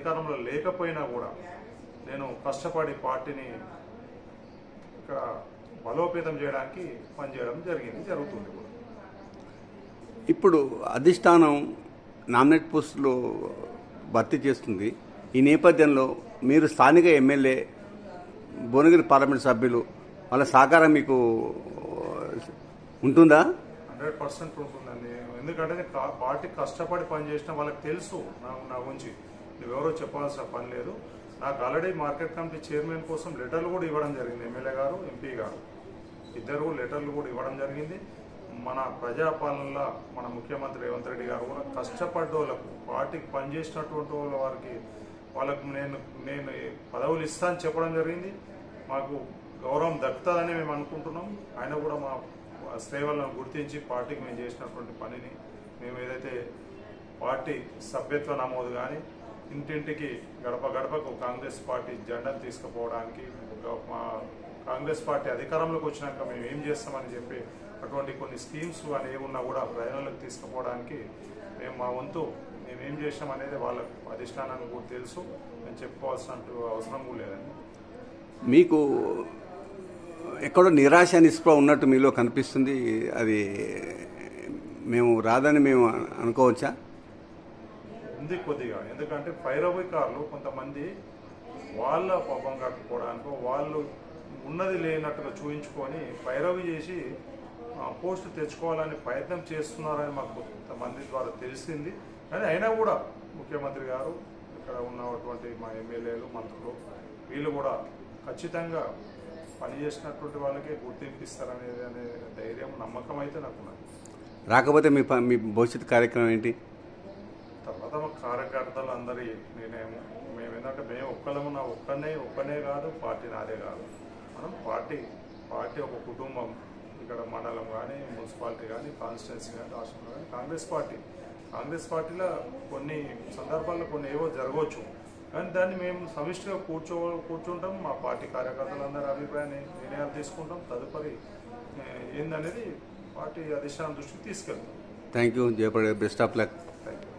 అధికారంలో లేకపోయినా కూడా నేను కష్టపడి పార్టీని ఇక్కడ బలోపేతం చేయడానికి పనిచేయడం జరుగుతుంది కూడా. ఇప్పుడు అధిష్టానం నామినేట్ పోస్టులు భర్తీ చేస్తుంది. ఈ నేపథ్యంలో మీరు స్థానిక ఎమ్మెల్యే భువనగిరి పార్లమెంట్ సభ్యులు వాళ్ళ సహకారం మీకు ఉంటుందా? 100% ఉంటుందండి. ఎందుకంటే పార్టీ కష్టపడి పనిచేసిన వాళ్ళకి తెలుసు నా గురించి, నువ్వెవరో చెప్పాల్సిన పని లేదు. నాకు ఆల్రెడీ మార్కెట్ కమిటీ చైర్మన్ కోసం లెటర్లు కూడా ఇవ్వడం జరిగింది. ఎమ్మెల్యే గారు, ఎంపీ గారు ఇద్దరు లెటర్లు కూడా ఇవ్వడం జరిగింది. మన ప్రజాపాలనలో మన ముఖ్యమంత్రి రేవంత్ రెడ్డి గారు కూడా కష్టపడ్డోళ్ళకు, పార్టీకి పనిచేసినటువంటి వాళ్ళకు నేను పదవులు ఇస్తా అని చెప్పడం జరిగింది. మాకు గౌరవం దక్కుతుందని మేము అనుకుంటున్నాం. ఆయన కూడా మా సేవలను గుర్తించి పార్టీకి మేము చేసినటువంటి పనిని, మేము ఏదైతే పార్టీ సభ్యత్వ నమోదు కానీ ఇంటింటికి గడప గడపకు కాంగ్రెస్ పార్టీ జెండాను తీసుకుపోవడానికి, మా కాంగ్రెస్ పార్టీ అధికారంలోకి వచ్చినాక మేము ఏం చేస్తామని చెప్పి అటువంటి కొన్ని స్కీమ్స్ అని ఏమున్నా కూడా ప్రజలకు తీసుకుపోవడానికి మేము మా వంతు మేమేం చేసాం అనేది వాళ్ళకు అధిష్టానానికి కూడా తెలుసు. నేను చెప్పుకోవాల్సిన అవసరం కూడా లేదండి. మీకు ఎక్కడో నిరాశ నిస్పృహ ఉన్నట్టు మీలో కనిపిస్తుంది. అది మేము రాదని మేము అనుకోవచ్చా? ఉంది కొద్దిగా. ఎందుకంటే పైరవికారులు కొంతమంది వాళ్ళ పాపం కట్టుకోవడానికి వాళ్ళు ఉన్నది లేనట్టుగా చూయించుకొని పైరవి చేసి పోస్టు తెచ్చుకోవాలని ప్రయత్నం చేస్తున్నారని మాకు కొంతమంది ద్వారా తెలిసింది. కానీ అయినా కూడా ముఖ్యమంత్రి గారు, ఇక్కడ ఉన్నటువంటి మా ఎమ్మెల్యేలు, మంత్రులు వీళ్ళు కూడా ఖచ్చితంగా పనిచేసినటువంటి వాళ్ళకే గుర్తింపు ఇస్తారనేది అనే ధైర్యం, నమ్మకం అయితే నాకు ఉన్నది. రాకపోతే మీ భవిష్యత్ కార్యక్రమం ఏంటి? తర్వాత మా కార్యకర్తలు అందరి నిర్ణయము. మేము ఏంటంటే మేము ఒక్కనే కాదు, పార్టీ నాదే కాదు. మనం పార్టీ ఒక కుటుంబం. ఇక్కడ మండలం కానీ, మున్సిపాలిటీ కానీ, కాన్స్టిట్యున్సీ కానీ, రాష్ట్రంలో కానీ కాంగ్రెస్ పార్టీలో కొన్ని సందర్భాల్లో కొన్ని ఏవో జరగవచ్చు. కానీ దాన్ని మేము సమిష్టిగా కూర్చుంటాం. మా పార్టీ కార్యకర్తలందరి అభిప్రాయాన్ని నిర్ణయాలు తీసుకుంటాం. తదుపరి ఏందనేది పార్టీ అధిష్టానం దృష్టికి తీసుకెళ్తాం. Thank you Jayaprada. Best of luck. Thank you.